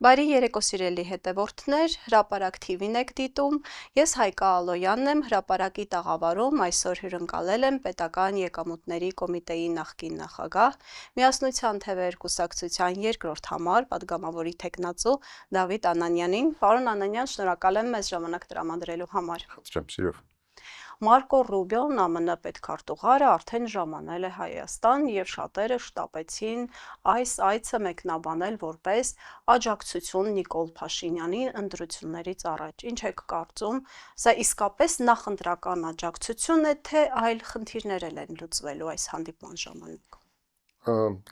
Բարի երեկո սիրելի հետևորդներ, Հրապարակ TV-ն եք դիտում, ես Հայկա Ալոյանն եմ, Հրապարակի տաղավարում այսօր հյուրընկալել եմ Պետական եկամուտների կոմիտեի նախկին նախագահ, Միասնության թևեր կուսակցության երկրորդ համար պատգամավորի թեկնածու Դավիթ Անանյանին։ Պարոն Անանյան, շնորհակալ եմ մեզ ժամանակ տրամադրելու համար։ Խնդրեմ, սիրով։ Մարկո Ռուբիոն ԱՄՆ պետքարտուղարը արդեն ժամանել է Հայաստան եւ շատերը շտապեցին այս այցը մեկնաբանել որպես աջակցություն Նիկոլ Փաշինյանին ընտրություններից առաջ։ Ինչ եք կարծում, սա իսկապես նախընտրական աջակցություն է, թե այլ խնդիրներ են լուծվելու այս հանդիպման ժամանակ։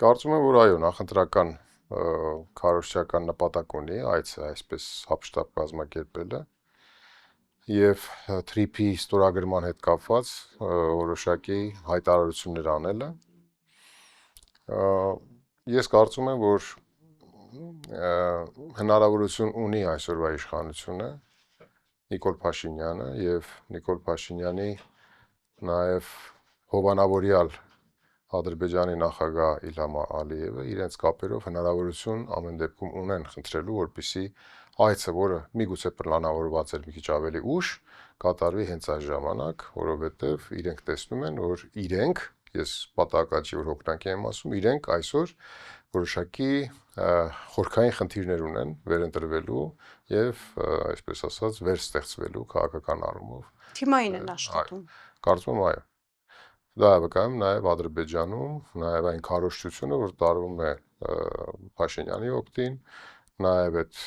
Կարծում եմ, որ այո, նախընտրական քարոզչական նպատակ ունի այցը այսպես հապշտապ կազմակերպելը եւ թրիփի ստորագրման հետ կապված որոշակի հայտարարություններ անելը։ Ես կարծում եմ, որ հնարավորություն ունի այսօրվա իշխանությունը Նիկոլ Փաշինյանը եւ Նիկոլ Փաշինյանի նաեւ հովանավորյալ Ադրբեջանի նախագահ Իլհամ Ալիևը իրենց կապերով հնարավորություն ամեն դեպքում ունեն խնդրելու, որպեսզի այցը, որը միգուցե պլանավորված էր մի քիչ ավելի ուշ, կատարվի հենց այս ժամանակ, որովհետև իրենք տեսնում են, որ իրենք, ես պատահականչի որ հոգնանք եմ ասում, իրենք այսօր որոշակի խորքային խնդիրներ ունեն վերընտրվելու եւ այսպես ասած վերստեղծվելու քաղաքական առումով։ Թիմային են աշխատում։ Կարծում եմ այո։ Դա է վկայում նաև Ադրբեջանում, նաև այն քարոզչությունը, որ տարվում է Փաշինյանի օգտին, նաև այդ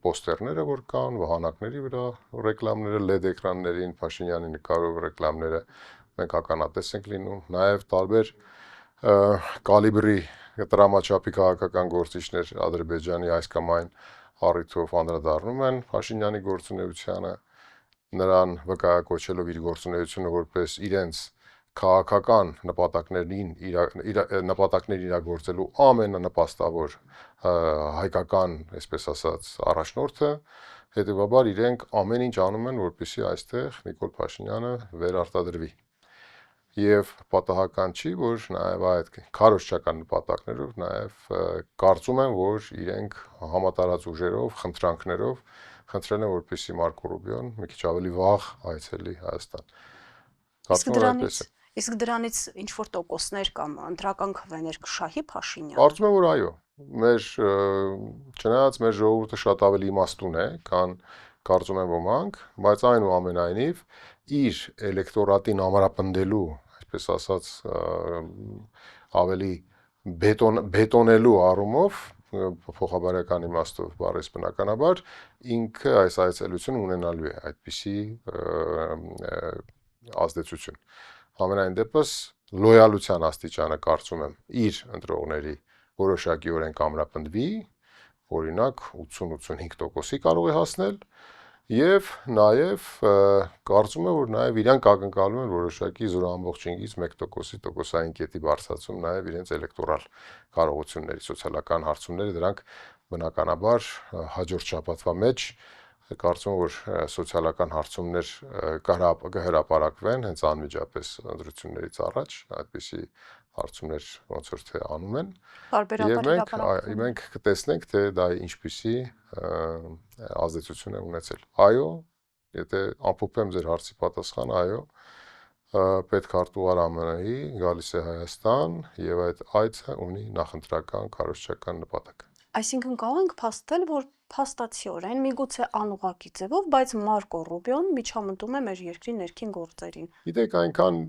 պոստերները, որ կան, վահանակների վրա ռեկլամները, LED էկրաններին Փաշինյանի նկարով ռեկլամները մենք ականատես ենք լինում, նաև տարբեր կալիբրի տրամաչափի քաղաքական գործիչներ Ադրբեջանի այս կամ այն առիթով անդրադառնում են Փաշինյանի գործունեությանը, նրան վկայակոչելով իր գործունեությունը որպես իրենց քաղաքական նպատակներ իրագործելու ամենանպաստավոր հայկական, այսպես ասած, առաջնորդը, հետևաբար իրենք ամեն ինչ անում են, որպեսզի այստեղ Նիկոլ Փաշինյանը վերարտադրվի։ Եվ պատահական չի, որ նաև այդ քարոզչական նպատակներով նաև կարծում եմ, որ իրենք համատարած ուժերով, խնդրանքներով խնդրել են, որպեսզի Մարկո Ռուբիոն մի քիչ ավելի վաղ այցելի Հայաստան։ Իսկ դրանից ինչ որ տոկոսներ կամ ընտրական քվեներ կշահի Փաշինյանը։ Կարծում եմ, որ այո։ Չնայած մեր ժողովուրդը շատ ավելի իմաստուն է, քան կարծում են ոմանք, բայց այնուամենայնիվ իր էլեկտորատին ամրապնդելու, այսպես ասած, ավելի բետոնելու առումով փոխաբարական իմաստով բառից բնականաբար ինքը այս այցելությունը ունենալու է այդպիսի ազդեցություն։ Համենայն դեպս լոյալության աստիճանը կարծում եմ իր ընտրողների որոշակիորեն կամրապնդվի, օրինակ 80-85%-ի կարող է հասնել եւ նաեւ կարծում եմ, որ նաեւ իրանք ակնկալում են որոշակի 0.5-ից 1%-ի տոկոսային կետի բարձրացում նաեւ իրենց էլեկտորալ կարողությունների սոցիալական հարցումները դրանք բնականաբար հաջորդ շաբաթվա մեջ կարծում եմ, որ սոցիալական հարցումներ կհրապարակվեն հենց անմիջապես ընտրություններից առաջ, այդպիսի հարցումներ ոնց որ թե անում են։ Եվ մենք կտեսնենք, թե դա ինչպիսի ազդեցություն է ունեցել։ Այո, եթե ամփոփեմ ձեր հարցի պատասխանը, այո, պետքարտուղար ԱՄՆ-ի գալիս է Հայաստան եւ այդ այցը ունի նախընտրական քարոզչական նպատակ։ Այսինքն կարող ենք փաստել, որ փաստացիորեն միգուցե անուղղակի ձևով, բայց Մարկո Ռուբիոն միջամտում է մեր երկրի ներքին գործերին։ Գիտեք, այնքան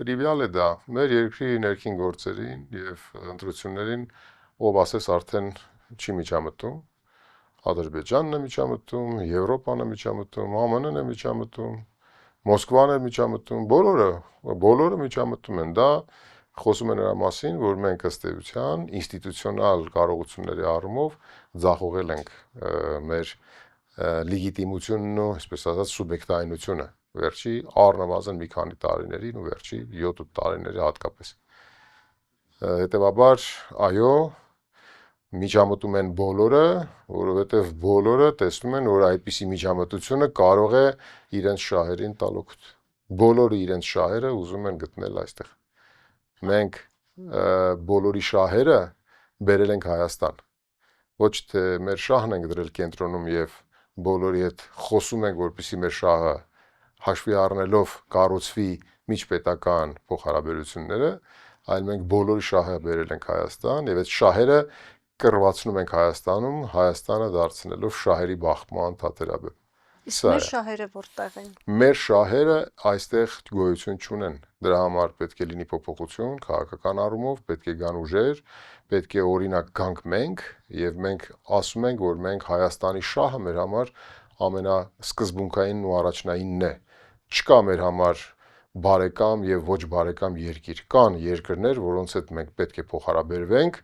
տրիվիալ է դա մեր երկրի ներքին գործերին եւ ընտրություններին, ով ասես արդեն չի միջամտում, Ադրբեջանն է միջամտում, Եվրոպան է միջամտում, ԱՄՆ-ն է միջամտում, Մոսկվան է միջամտում, բոլորը միջամտում են։ Դա խոսում է նրա մասին, որ մենք ըստ էության ինստիտուցիոնալ կարողությունների առումով ձախողել ենք մեր լեգիտիմությունն ու, այսպես ասած, սուբյեկտայնությունը վերջի առնվազն մի քանի տարիներին ու վերջի 7-8 տարիների հատկապես։ Հետևաբար, այո, միջամտում են բոլորը, որովհետև բոլորը տեսնում են, որ այդպիսի միջամտությունը կարող է իրենց շահերին տալ օգուտ։ Բոլորը իրենց շահերը ուզում են գտնել այստեղ։ Մենք բոլորի շահերը բերել ենք Հայաստան։ ոչ թե մեր շահն ենք դրել կենտրոնում եւ բոլորի հետ խոսում ենք, որպեսզի մեր շահը հաշվի առնելով կառուցվի միջպետական փոխհարաբերությունները, այլ մենք բոլորի շահը բերել ենք Հայաստան եւ այդ շահերը կռվածնում ենք Հայաստանում, Հայաստանը դարձնելով շահերի բախման թատերաբեմ։ Իսկ մեր շահերը որտեղ են։ Մեր շահերը այստեղ գոյություն չունեն։ Դրա համար պետք է լինի փոփոխություն, քաղաքական առումով պետք է գան ուժեր, պետք է օրինակ գանք մենք եւ մենք ասում ենք, որ մենք Հայաստանի շահը մեր համար ամենասկզբունքայինն ու առաջնայինն է։ Չկա մեր համար բարեկամ եւ ոչ բարեկամ երկիր։ Կան երկրներ, որոնց հետ մենք պետք է փոխհարաբերվենք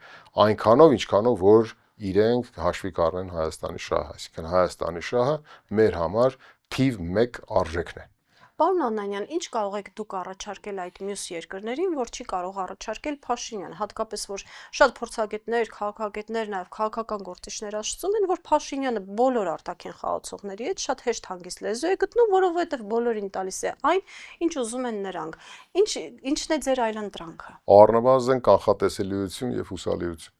այնքանով, ինչքանով որ իրենք հաշվի կառնեն Հայաստանի շահը, այսինքն Հայաստանի շահը մեր համար թիվ 1 արժեքն է։ Պարոն Անանյան, ինչ կարող եք դուք առաջարկել այդ մյուս երկրներին, որ չի կարող առաջարկել Փաշինյան, հատկապես որ շատ փորձագետներ, քաղաքագետներ, նաև քաղաքական գործիչներ ասում են, որ Փաշինյանը բոլոր արտաքին խաղացողների հետ շատ հեշտ հանգիստ լեզու է գտնում, որովհետև բոլորին տալիս է այն, ինչ ուզում են նրանք։ Ինչն է ձեր այլընտրանքը։ Առնվազն կանխատեսելիություն եւ հուսալիություն։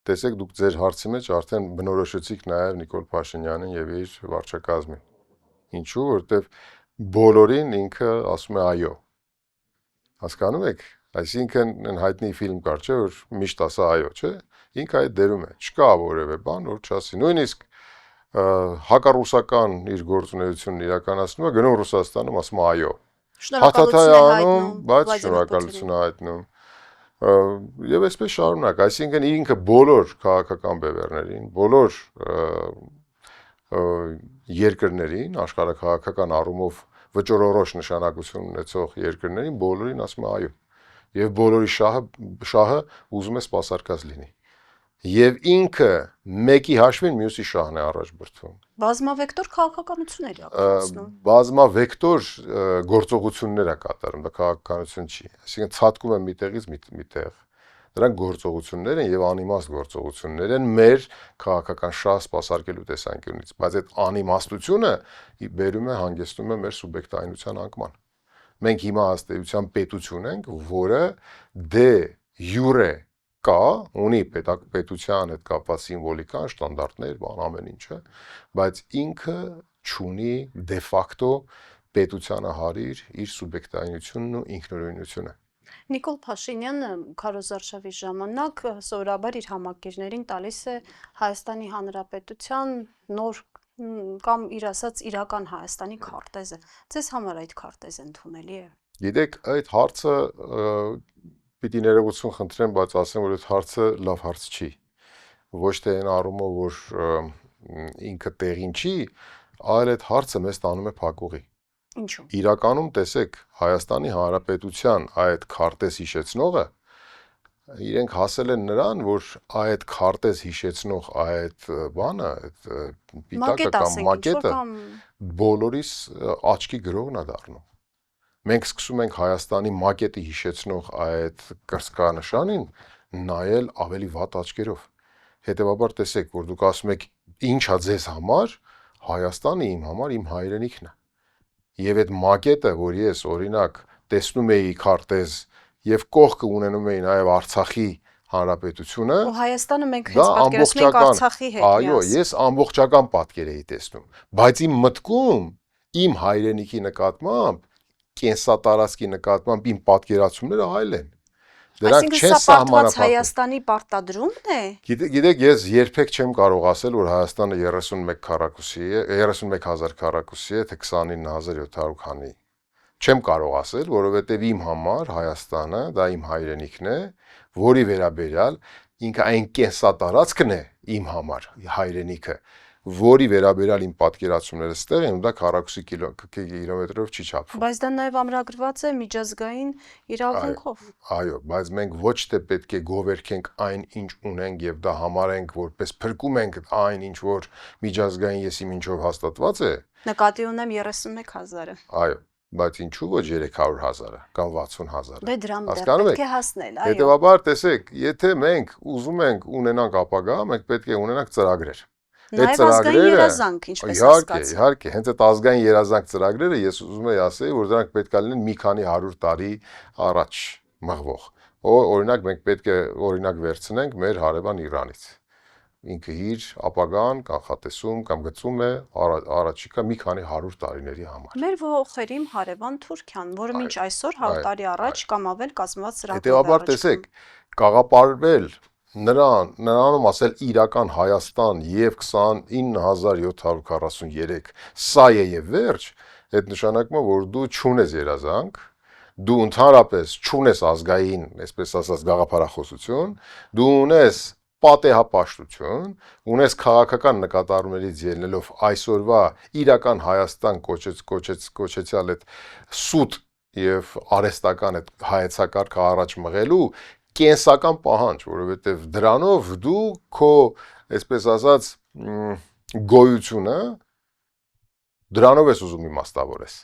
Տեսեք, դուք ձեր հարցի մեջ արդեն բնորոշեցիք նաև Նիկոլ Փաշինյանին եւ իր վարչակազմին։ Ինչու՞, որտեվ բոլորին ինքը ասում է այո։ Հասկանում եք, այսինքն այն հայտնի ֆիլմ կար, չէ՞, որ միշտ ասա այո, չէ՞։ Ինքը այդ դերում է։ Չկա որևէ բան, որ չասի։ Նույնիսկ հակառուսական իր գործունեությունն իրականացնում է, գնում Ռուսաստանում ասում է այո։ Հաթաթայանում, բայց շնորհակալություն է հայտնում։ Եվ այսպես շարունակ, այսինքն ինքը բոլոր քաղաքական բևեռներին, բոլոր երկրներին, աշխարհաքաղաքական առումով վճռորոշ նշանակություն ունեցող երկրներին բոլորին ասում է այո։ Եվ բոլորի շահը ուզում է սպասարկած լինի։ Եվ ինքը մեկի հաշվին մյուսի շահն է առաջ բրդվում։ Բազմավեկտոր քաղաքականություն է իրականացնում։ Բազմավեկտոր գործողություններ է կատարում, դա քաղաքականություն չի։ Այսինքն ցածկում է միտեղից միտեղ։ Դրանք գործողություններ են եւ անիմաստ գործողություններ են մեր քաղաքական շահ սպասարկելու տեսանկյունից, բայց այդ անիմաստությունը բերում է հանգեցնում է մեր սուբյեկտայնության անկման։ Մենք հիմա ըստ պետություն ենք, որը դե յուրե կա, ունի պետության հետ կապված սիմվոլիկան, ստանդարտներ, բան ամեն ինչը, բայց ինքը չունի դե ֆակտո պետությանը հարիր իր սուբյեկտայնությունն ու ինքնուրույնությունը։ Նիկոլ Փաշինյանը քարոզարշավի ժամանակ սովորաբար իր համակիրներին տալիս է Հայաստանի Հանրապետության նոր կամ իր ասած իրական Հայաստանի քարտեզը։ Ձեզ համար այդ քարտեզը ընդունելի է։ Գիտեք, այդ հարցը պիտի ներողություն խնդրեմ, բայց ասեմ, որ այդ հարցը լավ հարց չի։ Ոչ թե այն առումով, որ ինքը տեղին չի, այլ այդ հարցը մեզ տանում է փակուղի։ Ինչու՞։ Իրականում տեսեք, Հայաստանի Հանրապետության այդ քարտեզ հիշեցնողը իրենք հասել են նրան, որ այդ քարտեզ հիշեցնող այդ բանը, այդ պիտակը կամ մակետը բոլորիս աչքի գրողն է դառնում։ Մենք սկսում ենք Հայաստանի մակետի հիշեցնող այդ կրծքանշանին նայել ավելի վատ աչքերով։ Հետևաբար տեսեք, որ դուք ասում եք, ի՞նչ է ձեզ համար, Հայաստանը իմ համար իմ հայրենիքն է։ Եվ այդ մակետը, որ ես օրինակ տեսնում էի քարտեզ եւ կողքը ունենում էի նաեւ Արցախի հանրապետությունը, ու Հայաստանը մենք հենց պատկերացնում ենք Արցախի հետ։ Այո, ես ամբողջական պատկեր էի տեսնում, բայց իմ մտքում իմ հայրենիքի նկատմամբ, կենսատարածքի նկատմամբ իմ պատկերացումները այլ են։ Դրանք չեն սահմանափակվում։ Հայաստանի պարտադրումն է։ Գիտեք, ես երբեք չեմ կարող ասել, որ Հայաստանը 31 քառակուսի է, 31000 քառակուսի է, թե 29700 քանի։ Չեմ կարող ասել, որովհետև իմ համար Հայաստանը դա իմ հայրենիքն է, որի վերաբերյալ ինքը այն կենսատարածքն է իմ համար հայրենիքը, որի վերաբերյալ իմ պատկերացումները ստեղ են, դա քառակուսի կիլոմետրով չի չափվում։ Բայց դա նաև ամրագրված է միջազգային իրավունքով։ Այո, բայց մենք ոչ թե պետք է գովերքենք այն, ինչ ունենք եւ դա համարենք որպես փրկում ենք այն, ինչ որ միջազգային եսի ինչով հաստատված է։ Նկատի ունեմ 31000-ը։ Այո, բայց ինչու ոչ 300,000-ը կամ 60,000-ը։ Դե դրան պետք է հասնել, այո։ Հետևաբար տեսեք, եթե մենք ուզում ենք ունենանք ապագա, մենք պետք է ունենանք ծրագրեր։ Նաև ազգային երազանք, ինչպես հասկացա։ Իհարկե, հենց այդ ազգային երազանք ծրագրերը ես ուզում եի ասել, որ դրանք պետք է լինեն մի քանի 100 տարի առաջ մղվող։ Օրինակ մենք պետք է օրինակ վերցնենք մեր հարևան Իրանից։ ինքը իր ապագան կանխատեսում կամ գծում է առաջիկա մի քանի 100 տարիների համար։ Մեր ողողերիմ հարևան Թուրքիան, որը մինչ այսօր 100 տարի առաջ կամ ավել կազմված սրագրով է Հետևաբար տեսեք, կաղապարվել նրանում ասել իրական Հայաստան եւ 29743 սա է եւ վերջ, այդ նշանակում է, որ դու չունես երազանք, դու ընդհանրապես չունես ազգային, այսպես ասած, գաղափարախոսություն, դու ունես պատեհապաշտություն, ունես քաղաքական նկատառումներից ելնելով այսօրվա իրական Հայաստան կոչեցյալ այդ սուտ եւ արհեստական այդ հայեցակարգը առաջ մղելու կենսական պահանջ, որովհետեւ դրանով դու քո, այսպես ասած, գոյությունը դրանով ես ուզում իմաստավորես։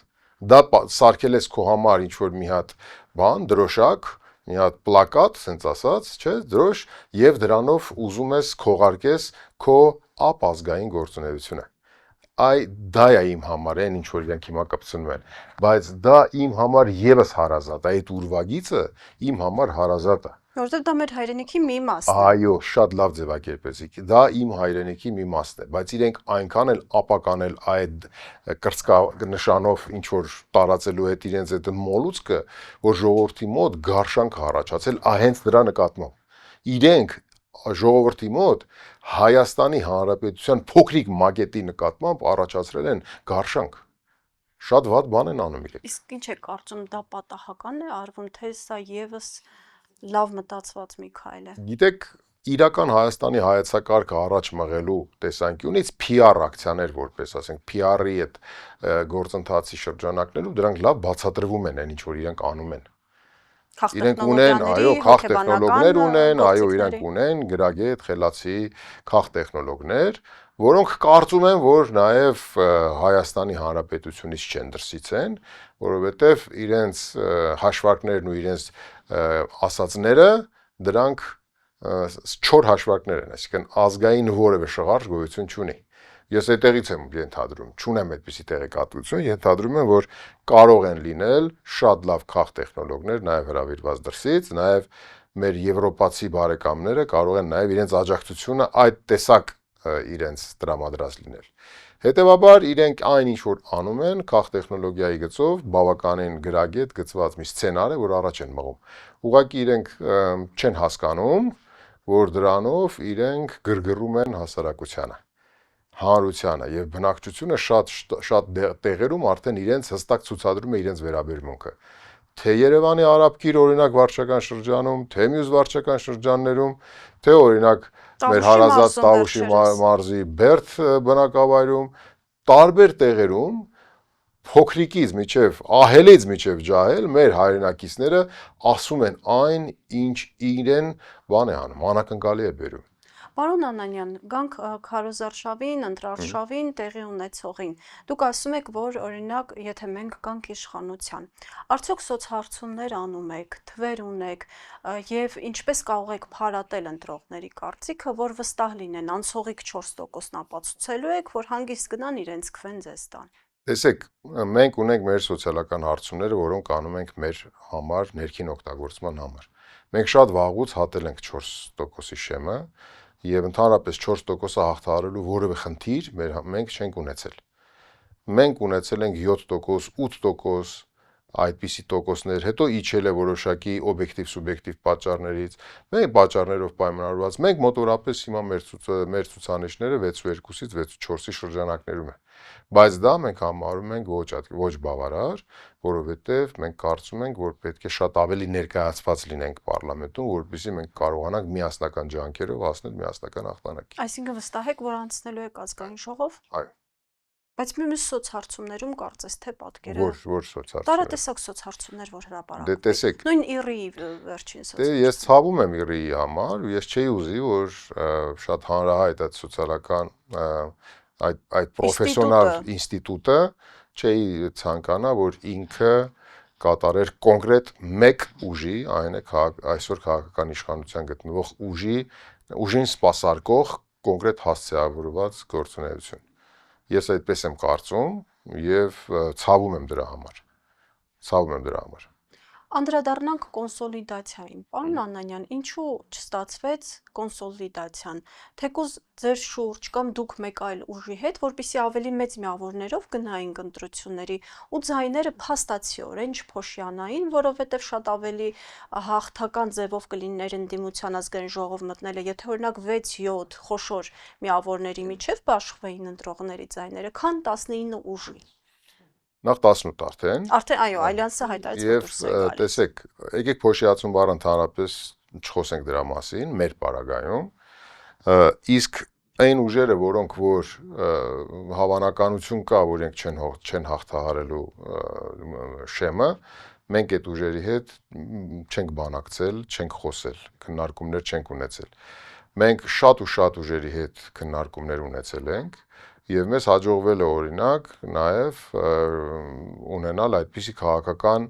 Դա սարքել ես քո համար ինչ որ մի հատ բան, դրոշակ, մի հատ պլակատ, ասենց ասած, չէ, դրոշ, եւ դրանով ուզում ես քողարկես քո ապազգային գործունեությունը։ Դա է իմ համար, այն ինչ որ իրենք հիմա կպցնում են, բայց դա իմ համար եւս հարազատ է, այդ ուրվագիծը իմ համար հարազատ է։ Որովհետև դա մեր հայրենիքի մի մասն է։ Այո, շատ լավ ձևակերպեցիք։ Դա իմ հայրենիքի մի մասն է, բայց իրենք այնքան էլ ապականել այդ կրծքանշանով ինչ որ տարածելու հետ իրենց այդ մոլուցքը, որ ժողովրդի մոտ գարշանք առաջացել հենց դրա նկատմամբ։ Իրենք ժողովրդի մոտ Հայաստանի Հանրապետության փոքրիկ մակետի նկատմամբ առաջացրել են գարշանք։ Շատ վատ բան են անում իրենք։ Իսկ ինչ է կարծում, դա պատահական է արվում, թե սա եւս լավ մտածված մի քայլ է։ Գիտեք, իրական Հայաստանի հայեցակարգը առաջ մղելու տեսանկյունից PR ակցիաներ, որպես ասենք, PR-ի այդ գործընթացի շրջանակներում դրանք լավ բացատրվում են, ինչ որ իրենք անում են։ Իրենք ունեն, այո, քաղտեխնոլոգներ ունեն, այո, իրենք ունեն գրագետ, խելացի քաղտեխնոլոգներ, որոնք կարծում են, որ նաև Հայաստանի Հանրապետությունից չեն դրսից են, որովհետև իրենց հաշվարկներն ու իրենց ասածները դրանք չոր հաշվարկներ են, այսինքն ազգային որևէ շղարժ գոյություն չունի։ Ես այդտեղից եմ ենթադրում, չունեմ այդպիսի տեղեկատվություն, ենթադրում եմ, որ կարող են լինել շատ լավ քաղտեխնոլոգներ, նաև հրավիրված դրսից, նաև մեր եվրոպացի բարեկամները կարող են նաև իրենց աջակցությունը այդ տեսակ իրենց տրամադրած լինել։ Հետևաբար իրենք այն ինչ որ անում են քաղտեխնոլոգիայի գծով բավականին գրագետ գծված մի սցենար է, որ առաջ են մղում։ Ուղղակի իրենք չեն հասկանում, որ դրանով իրենք գրգռում են հասարակությանը, հանրությանը եւ բնակչությունը շատ տեղերում արդեն իրենց հստակ ցուցադրում է իրենց վերաբերմունքը։ Թե Երևանի Արաբկիր օրինակ վարչական շրջանում, թե մյուս վարչական շրջաններում, թե օրինակ մեր հարազատ Տավուշի մարզի Բերդ բնակավայրում, տարբեր տեղերում փոքրիկից միջև ահելից միջև ջահել մեր հայրենակիցները ասում են այն, ինչ իրեն բան է անում, անակնկալի է բերում։ Պարոն Անանյան, գանք քարոզարշավին, ընտրարշավին, տեղի ունեցողին։ Դուք ասում եք, որ օրինակ, եթե մենք գանք իշխանության, արդյոք սոցհարցումներ անում եք, թվեր ունեք, եւ ինչպես կարող եք փարատել ընտրողների կարծիքը, որ վստահ լինեն, անցողիկ 4%-ն ապացուցելու եք, որ հանգիստ գնան իրենց քվեն ձեզ տան։ Տեսեք, մենք ունենք մեր սոցիալական հարցումները, որոնք անում ենք մեր համար, ներքին օգտագործման համար։ Մենք շատ վաղուց հատել ենք 4%-ի շեմը, եւ ընդհանրապես 4%-ը հաղթահարելու որևէ խնդիր մենք չենք ունեցել։ Մենք ունեցել ենք 7%, 8%, այդպիսի տոկոսներ, հետո իջել է որոշակի օբյեկտիվ սուբյեկտիվ պատճառներից, մենք պատճառներով պայմանավորված, մենք մոտորապես հիմա մեր ցուցանիշները 6.2-ից 6.4-ի շրջանակներում են։ Բայց դա մենք համարում ենք ոչ բավարար, որովհետև մենք կարծում ենք, որ պետք է շատ ավելի ներկայացված լինենք պարլամենտում, որպեսզի մենք կարողանանք միասնական ջանքերով հասնել միասնական հաղթանակի։ Այսինքն վստահ եք, որ անցնելու եք ազգային ժողով։ Այո։ Բայց մյուս սոցհարցումներում կարծես թե պատկերը Որ սոցհարցումներ։ տարատեսակ սոցհարցումներ, որ հրապարակվում։ Դե տեսեք։ Նույն ԻՌԻ-ի վերջին Դե սոցհարցումը։ ես ցավում եմ ԻՌԻ-ի համար, ու ես չէի ուզի, որ շատ հանրահայտ այդ սոցիալական այդ պրոֆեսիոնալ ինստիտուտը չէի ցանկանա, որ ինքը կատարեր կոնկրետ մեկ ուժի, այն է այսօր քաղաքական իշխանության գտնվող ուժին սպասարկող կոնկրետ հասցեավորված գործունեություն։ Ես այդպես եմ կարծում եւ ցավում եմ դրա համար։ Անդրադառնանք կոնսոլիդացիային։ Պարոն Անանյան, ինչու չստացվեց կոնսոլիդացիան։ Թեկուզ ձեր շուրջ կամ դուք մեկ այլ ուժի հետ, որպեսզի ավելի մեծ միավորներով գնայինք ընտրությունների ու ձայները փաստացիորեն չփոշյանային, որովհետև շատ ավելի հաղթական ձևով կլիներ ընդդիմության ազգային ժողով մտնելը, եթե օրինակ 6-7 խոշոր միավորների միջև բաշխվեին ընտրողների ձայները, քան 19 ուժի։ Նախ 18 արդեն։ Արդեն այո, Ալյանսը հայտարարեց, որ Եվ դուրս է գալիս։ տեսեք, եկեք փոշիացում բառը ընդհանրապես չխոսենք դրա մասին մեր պարագայում, իսկ այն ուժերը, որոնք որ հավանականություն կա, որ իրենք չեն հաղթահարելու շեմը, մենք այդ ուժերի հետ չենք բանակցել, չենք խոսել, քննարկումներ չենք ունեցել։ Մենք շատ ու շատ ուժերի հետ քննարկումներ ունեցել ենք եւ մեզ հաջողվել է օրինակ նաեւ ունենալ այդպիսի քաղաքական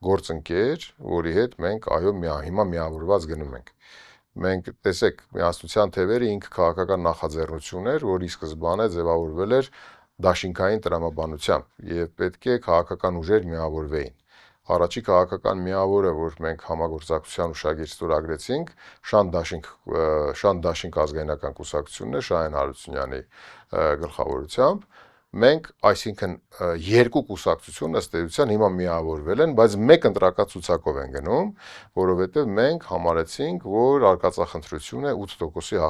գործընկեր, որի հետ մենք այո հիմա միավորված գնում ենք։ Մենք տեսեք, միասնության թևերը ինքը քաղաքական նախաձեռնություն էր, որի սկզբանե ձևավորվել էր դաշինքային տրամաբանությամբ եւ պետք է քաղաքական ուժեր միավորվեին։ Առաջի քաղաքական միավորը, որ մենք համագործակցության ուշագիր ստորագրեցինք, Շան Դաշինք ազգայնական կուսակցությունն է Շահեն Հարությունյանի գլխավորությամբ, մենք, այսինքն երկու կուսակցություն ըստ էության հիմա միավորվել են, բայց մեկ ընտրակացուցակով են գնում, որովհետև մենք համարեցինք, որ արկածախնդրությունը 8%-ի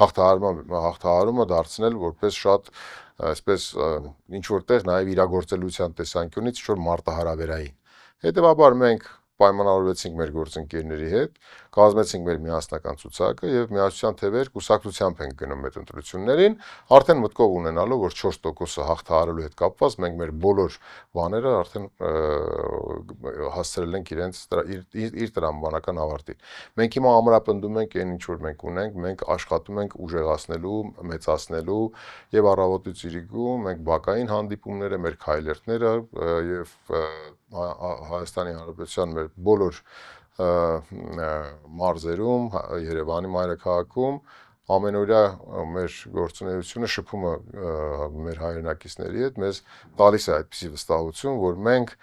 հաղթահարումը դարձնել որպես շատ այսպես ինչ որտեղ նաև իրագործելիության տեսանկյունից ինչ որ մարտահրավերային։ Հետևաբար մենք պայմանավորվեցինք մեր գործընկերների հետ, կազմեցինք մեր միասնական ցուցակը եւ միասնության թվեր կուսակցությամբ ենք գնում այդ ընտրություններին, արդեն մտքով ունենալով, որ 4%-ը հաղթահարելու հետ կապված մենք մեր բոլոր բաները արդեն հասցրել ենք իր տրամաբանական ավարտին։ Մենք հիմա ամրապնդում ենք այն ինչ որ մենք ունենք, մենք աշխատում ենք ուժեղացնելու, մեծացնելու եւ առավոտից իրիկու մենք բակային հանդիպումները, մեր քայլերթները եւ Հայաստանի Հանրապետության մեր բոլոր մարզերում, Երևանի մայրաքաղաքում ամենօրյա մեր գործունեությունը շփումը մեր հայրենակիցների հետ մեզ տալիս է այդպիսի վստահություն, որ մենք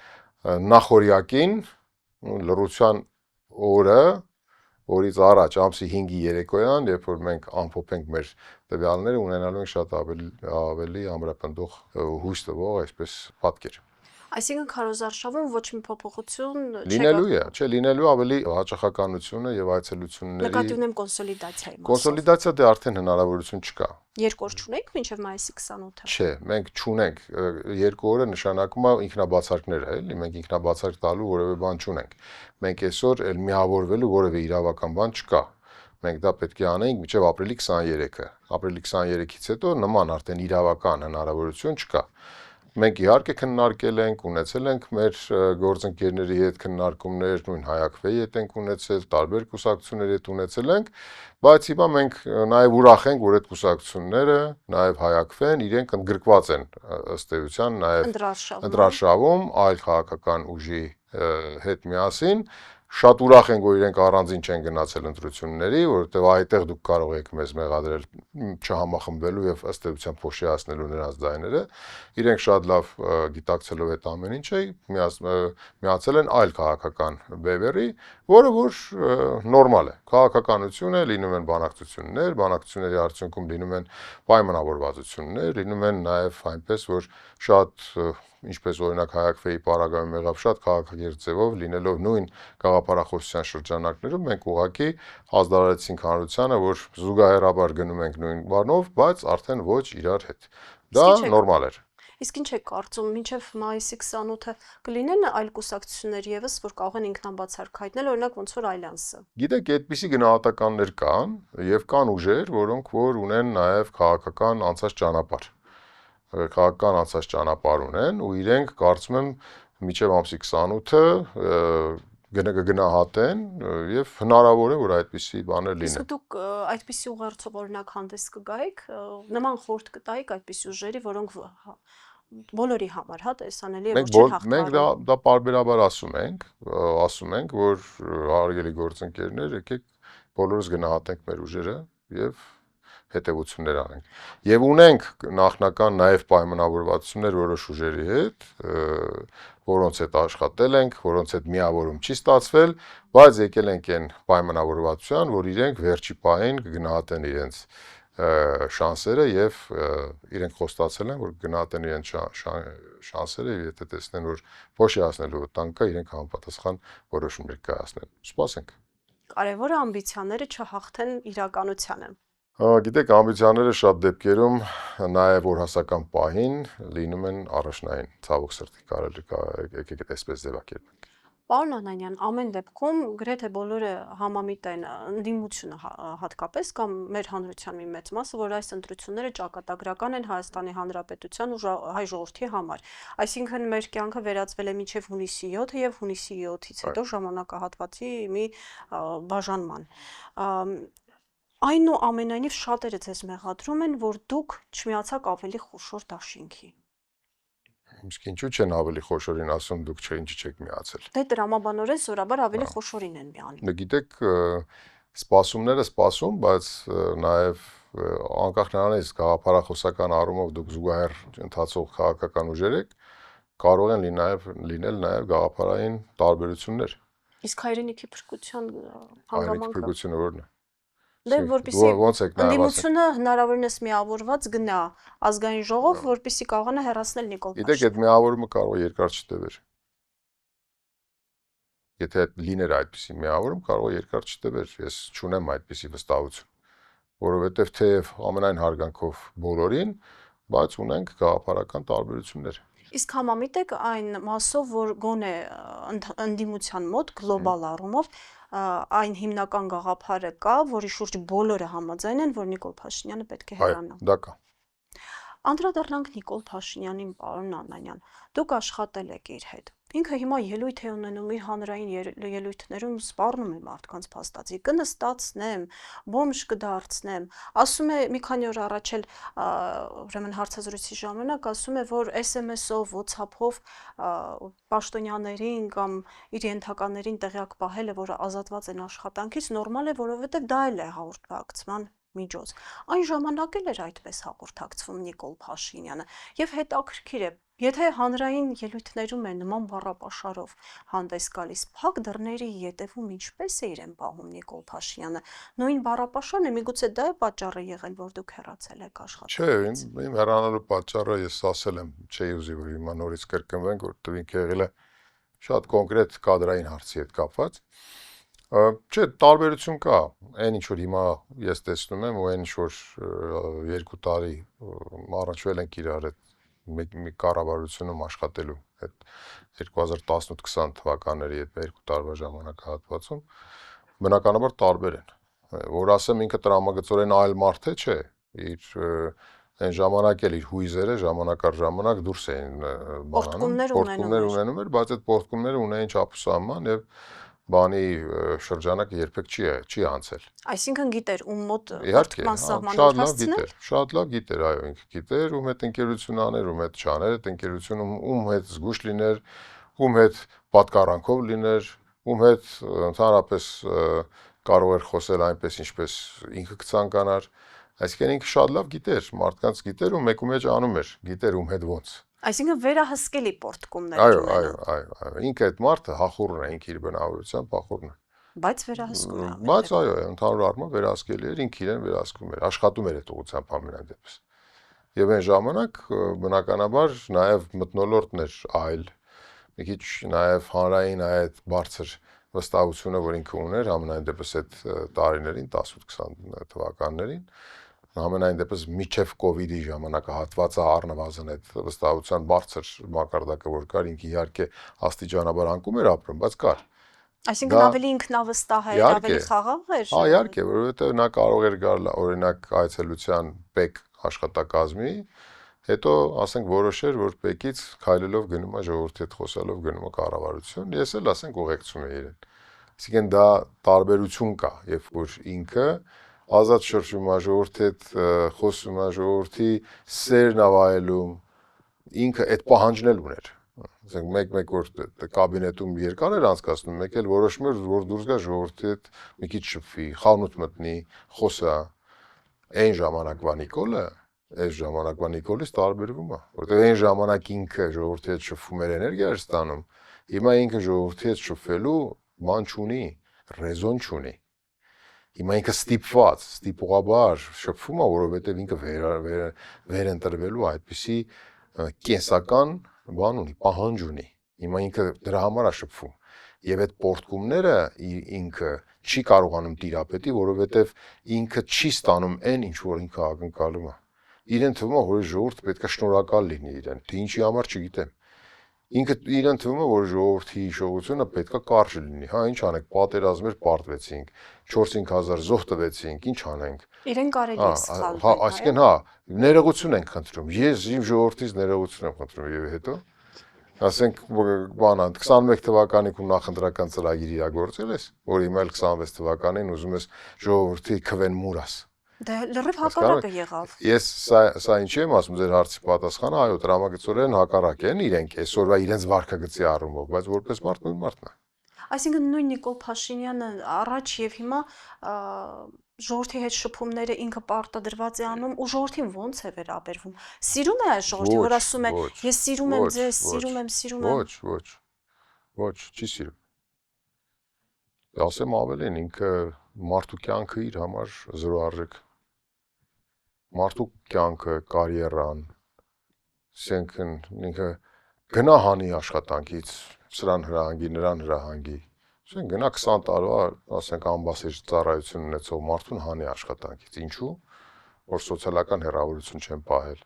նախորյակին լռության օրը, որից առաջ ամսի 5-ի երեկոյան, երբ որ մենք ամփոփենք մեր տվյալները, ունենալու ենք շատ ավելի ամրապնդող հույս տվող այսպես պատկեր։ Այսինքն քարոզարշավում ոչ մի փոփոխություն լինելու է, չէ, լինելու ավելի հաճախականությունը եւ այցելությունների նկատի ունեմ կոնսոլիդացիայի մասով։ Կոնսոլիդացիա դե արդեն հնարավորություն չկա։ Երկու օր չունեք մինչև մայիսի 28-ը։ Չէ, մենք չունենք, 2 օրը նշանակում է ինքնաբացարկներ է, էլի, մենք ինքնաբացարկ տալու որևէ բան չունենք։ Մենք այսօր էլ միավորվելու որևէ իրավական բան չկա։ Մենք դա պետք է անենք մինչև ապրիլի 23-ը։ Ապրիլի 23-ից հետո նման արդեն իրավական հնարավորություն չկա։ Մենք իհարկե քննարկել ենք, ունեցել ենք մեր գործընկերների հետ քննարկումներ, նույն Հայաքվեի հետ ենք ունեցել, տարբեր կուսակցությունների հետ ունեցել ենք, բայց հիմա մենք նաև ուրախ ենք, որ այդ կուսակցությունները, նաև Հայաքվեն, իրենք ընդգրկված են ըստ էության նաև ընտրարշավում այլ քաղաքական ուժի հետ միասին։ Շատ ուրախ ենք, որ իրենք առանձին չեն գնացել ընտրությունների, որովհետև այդտեղ դուք կարող եք մեզ մեղադրել չհամախմբելու եւ ըստ էության փոշիացնելու նրանց ձայները։ Իրենք շատ լավ գիտակցելով այդ ամեն ինչը միացել են այլ քաղաքական բևեռի, որը որ նորմալ է։ Քաղաքականություն է, լինում են բանակցություններ, բանակցությունների արդյունքում լինում են պայմանավորվածություններ, լինում են նաեւ այնպես, որ շատ ինչպես օրինակ Հայաքվեի պարագայում եղավ շատ քաղաքակիրթ ձևով լինելով նույն գաղափարախոսության շրջանակներում մենք ուղղակի ազդարարեցինք հանրությանը, որ զուգահեռաբար գնում ենք նույն բանով, բայց արդեն ոչ իրար հետ։ Դա նորմալ էր։ Իսկ ինչ եք կարծում, մինչև մայիսի 28-ը կլինեն այլ կուսակցություններ եւս, որ կարող են ինքնաբացարկ հայտնել, օրինակ ոնց որ Ալյանսը։ Գիտեք, այդպիսի գնահատականներ կան եւ կան ուժեր, որոնք որ ունեն նաեւ քաղաքական անցած ճանապարհ։ Քաղաքական անցած ճանապարհ ունեն ու իրենք կարծում եմ մինչև ամսի 28-ը կգնահատեն եւ հնարավոր է որ այդպիսի բաներ լինեն։ Իսկ դուք այդպիսի ուղերձով օրինակ հանդես կգայիք, նման խորհուրդ կտայիք այդպիսի ուժերի, որոնք բոլորի համար, հա, տեսանելի է, որ չեն հաղթահարում։ Մենք դա պարբերաբար ասում ենք, որ հարգելի գործընկերներ, եկեք բոլորս գնահատենք մեր ուժերը եւ հետևություններ անենք։ Եվ ունենք նախնական նաև պայմանավորվածություններ որոշ ուժերի հետ, որոնց հետ աշխատել ենք, որոնց հետ միավորում չի ստացվել, բայց եկել ենք այն պայմանավորվածության, որ իրենք վերջի պահին կգնահատեն իրենց շանսերը եւ իրենք խոստացել են, որ գնահատեն իրենց շանսերը եւ եթե տեսնեն, որ ոչ է հասնելու վտանգ կա, իրենք համապատասխան որոշումներ կայացնեն։ Սպասենք։ Կարևորը ամբիցիաները չհաղթեն իրականությանը։ Գիտեք, ամբիցիաները շատ դեպքերում նաև օրհասական պահին լինում են առաջնային, ցավոք սրտի կարելի եկեք այսպես ձևակերպենք։ Պարոն Անանյան, ամեն դեպքում գրեթե բոլորը համամիտ են ընդդիմությունը հատկապես կամ մեր հանրության մի մեծ մասը, որ այս ընտրությունները ճակատագրական են Հայաստանի Հանրապետության ու հայ ժողովրդի համար։ Այսինքն մեր կյանքը վերածվել է մինչև հունիսի 7-ը եւ հունիսի 7-ից հետո ժամանակահատվածի մի բաժանման։ Այնուամենայնիվ շատերը ձեզ մեղադրում են, որ դուք չմիացաք ավելի խոշոր դաշինքի։ Իսկ ինչու չեն ավելի խոշորին ասում դուք ինչի չեք միացել։ Դե տրամաբանորեն սովորաբար ավելի խոշորին են միանում։ Գիտեք, սպասումները սպասում, բայց նաև անկախ նրանից գաղափարախոսական առումով դուք զուգահեռ ընթացող քաղաքական ուժեր եք, կարող են լինել նաև գաղափարային տարբերություններ։ Իսկ հայրենիքի փրկության Հայրենիքի հանգամանքը փրկությունը ո՞րն է։ Դե որպեսզի Ոնց եք նաև ընդդիմությունը հնարավորինս միավորված գնա ազգային ժողով, որպեսզի կարողանա հեռացնել Նիկոլ Գիտեք, Փաշինյանին։ այդ միավորումը կարող է երկար չտևեր։ Եթե լիներ այդպիսի միավորում, կարող է երկար չտևեր։ Ես չունեմ այդպիսի վստահություն, որովհետև թեև ամենայն հարգանքով բոլորին, բայց ունենք գաղափարական տարբերություններ։ Իսկ համամիտ եք այն մասով, որ գոնե ընդդիմության մոտ գլոբալ առումով այն հիմնական գաղափարը կա, որի շուրջ բոլորը համաձայն են, որ Նիկոլ Փաշինյանը պետք է հեռանա։ Դա կա։ Անդրադառնանք Նիկոլ Փաշինյանին, պարոն Անանյան։ Դուք աշխատել եք իր հետ։ Ինքը հիմա ելույթ է ունենում իր հանրային ելույթներում սպառնում է մարդկանց փաստացի, կնստացնեմ, բոմժ կդարձնեմ։ Ասում է մի քանի օր առաջ էլ ուրեմն հարցազրույցի ժամանակ ասում է, որ SMS-ով, WhatsApp-ով պաշտոնյաներին կամ իր ենթականերին տեղյակ պահելը, որը ազատված են աշխատանքից, նորմալ է, որովհետև դա էլ է հաղորդակցման միջոց։ Այն ժամանակ էլ էր այդպես հաղորդակցվում Նիկոլ Փաշինյանը եւ հետաքրքիր է, եթե հանրային ելույթներում է նման բառապաշարով հանդես գալիս, փակ դռների ետևում ինչպես է իրեն պահում Նիկոլ Փաշինյանը։ Նույն բառապաշարն է, միգուցե դա է պատճառը եղել, որ դուք հեռացել եք աշխատանքից։ Չէ, իմ հեռանալու պատճառը ես ասել եմ, չէի ուզի որ հիմա նորից կրկնվենք, որտեղ ինքը եղել է շատ կոնկրետ կադրային հարցի հետ կապված։ Չէ, տարբերություն կա, այն ինչ որ հիմա ես տեսնում եմ ու այն ինչ որ 2 տարի առաջվել ենք իրար հետ մի կառավարությունում աշխատելու այդ 2018-20 թվականների այդ 2 տարվա ժամանակահատվածում բնականաբար տարբեր են, որ ասեմ ինքը տրամագծորեն այլ մարդ է, չէ, իր այն ժամանակ էլ իր հույզերը ժամանակ առ ժամանակ դուրս էին պորտկումներ ունենում էր, բայց այդ պորտկումները ունեին չափսահման եւ բանի շրջանակը երբեք չի անցել։ Այսինքն գիտեր ում մոտ Իհարկե, պորտկման սահմաններ հասցնել։ շատ լավ գիտեր, այո, ինքը գիտեր, ում հետ ընկերություն աներ, ում հետ չաներ, այդ ընկերությունում ում հետ զգուշ լիներ, ում հետ պատկառանքով լիներ, ում հետ ընդհանրապես կարող էր խոսել այնպես, ինչպես ինքը կցանկանար։ Այսինքն ինքը շատ լավ գիտեր, մարդկանց գիտեր ու մեկու մեջ անում էր, գիտեր ում հետ ոնց։ Այսինքն վերահսկելի պորտկումներ Այո, ինքը այդ մարդը հախուռն է, ինքը իր բնավորությամբ հախուռն է։ Բայց վերահսկում է։ Բայց այո, ընդհանուր առմամբ վերահսկելի էր, ինքը իրեն վերահսկում էր, աշխատում էր այդ ուղղությամբ ամենայն դեպս։ Եվ այն ժամանակ բնականաբար նաև մթնոլորտն էր այլ, մի քիչ նաև հանրային այդ բարձր վստահությունը, որ ինքը ուներ ամենայն դեպս այդ տարիներին 18-20 թվականներին, ամենայն դեպս միջև կովիդի ժամանակահատվածը առնվազն այդ վստահության բարձր մակարդակը որ կար, ինքը իհարկե աստիճանաբար անկում էր ապրում, բայց կար։ Այսինքն ավելի ինքնավստահ էր, ավելի խաղաղ էր։ Իհարկե, որովհետև նա կարող էր գալ օրինակ այցելության ՊԵԿ աշխատակազմի, հետո ասենք որոշեր, որ ՊԵԿ-ից քայլելով գնում է ժողովրդի հետ խոսալով գնում է կառավարություն, ես էլ ասենք ուղեկցում եմ իրեն։ Այսինքն դա տարբերություն կա, երբ որ ինքը ազատ շրջում է ժողովրդի հետ խոսում է ժողովրդի սերն ավայելում, ինքը այդ պահանջն էլ ուներ։ Ասենք մեկ որ կաբինետում երկար էր անցկացնում, մեկ էլ որոշում էր, որ դուրս գա ժողովրդի հետ մի քիչ շփվի, խանութ մտնի, խոսա։ Այն ժամանակվա Նիկոլը այս ժամանակվա Նիկոլից տարբերվում է, որովհետև այն ժամանակ ինքը ժողովրդի հետ շփվում էր էներգիա էր ստանում, հիմա ինքը ժողովրդի հետ շփվելու բան չունի, ռեզոն չունի։ Հիմա ինքը ստիպողաբար շփվում է, որովհետև ինքը վեր ընտրվելու այդպիսի կենսական բան ունի, պահանջ ունի։ Հիմա ինքը դրա համար է շփվում։ Եվ այդ պորտկումները ինքը չի կարողանում տիրապետի, որովհետև ինքը չի ստանում այն, ինչ որ ինքը ակնկալում է։ Իրեն թվում է, որ ժողովուրդը պետք է շնորհակալ լինի իրեն, թե ինչի համար չգիտեմ։ Ինքը իրեն թվում է, որ ժողովրդի հիշողությունը պետք է կարճ լինի, հա, ինչ անենք, պատերազմեր պարտվեցինք, 4-5 հազար զոհ տվեցինք, ինչ անենք։ Իրեն կարելի է սխալվել։ Հա, այսինքն հա, ներողություն ենք խնդրում։ Ես իմ ժողովրդից ներողություն եմ խնդրում եւ հետո ասենք բանա 21 թվականին ու նախընտրական ծրագիր իրագործել ես, որ հիմա էլ 26 թվականին ուզում ես ժողովրդի քվեն մուրաս։ Դե լրիվ հակառակը եղավ։ Ես սա ինչի եմ ասում ձեր հարցի պատասխանը, այո, տրամագծորեն հակառակ են իրենք այսօրվա իրենց վարքագծի առումով, բայց որպես մարդ նույն մարդն է։ Այսինքն նույն Նիկոլ Փաշինյանը առաջ եւ հիմա ժողովրդի հետ շփումները ինքը պարտադրված է անում ու ժողովրդին ոնց է վերաբերվում։ Սիրում է այս ժողովրդի, որ ասում է ես սիրում եմ ձեզ, սիրում եմ։ Ոչ, չի սիրում։ Ասեմ ավելին, ինքը մարդու կյանքը իր համար զրո արժեք։ Մարդու կյանքը, կարիերան, ասենքն ինքը գնա հանի աշխատանքից, սրան հրահանգի, նրան հրահանգի։ Ասենք գնա 20 տարվա, ասենք ամբասեջ ծառայություն ունեցող մարդուն հանի աշխատանքից։ Ինչու՞։ Որ սոցիալական հեռավորություն չեն պահել։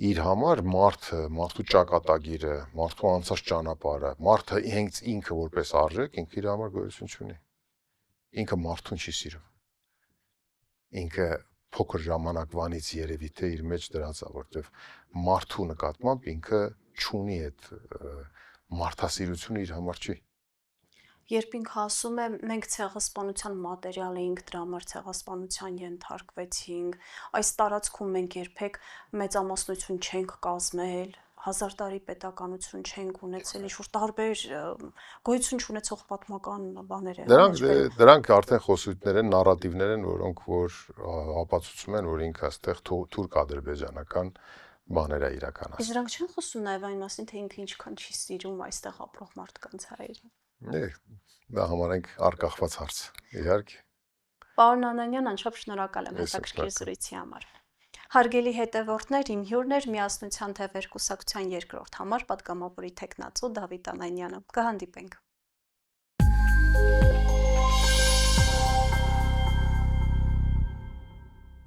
Իր համար մարդը, մարդու ճակատագիրը, մարդու անցած ճանապարհը, մարդը հենց ինքը որպես արժեք, ինքը իր համար գոյություն չունի։ Ինքը մարդուն չի սիրում։ Ինքը փոքր ժամանակվանից երևի թե իր մեջ դրած է, որտեվ մարդու նկատմամբ ինքը չունի այդ մարդասիրությունը իր համար չի։ Երբ ինքը ասում է մենք ցեղասպանության մատերիալ էինք, դրա համար ցեղասպանության ենթարկվեցինք, այս տարածքում մենք երբեք մեծամասնություն չենք կազմել, 1000 տարի պետականություն չենք ունեցել, ինչ որ տարբեր գոյություն չունեցող պատմական բաներ են։ Դրանք արդեն խոսույթներ են, նարատիվներ են, որոնք որ ապացուցում են, որ ինքը այստեղ թուրք-ադրբեջանական բաներ է իրականացնում։ Իսկ դրանք չեն խոսում նաև այն մասին, թե ինքը ինչքան չի սիրում այստեղ ապրող մարդկանց հայերին։ Դա համարենք արկախված հարց, իհարկե։ Պարոն Անանյան, անչափ շնորհակալ եմ հետաքրքիր զրույցի համար։ Հարգելի հետևորդներ, իմ հյուրն էր Միասնության թեւեր կուսակցության երկրորդ համար պատգամավորի տեխնացու Դավիթ Անանյանը։ Կհանդիպենք։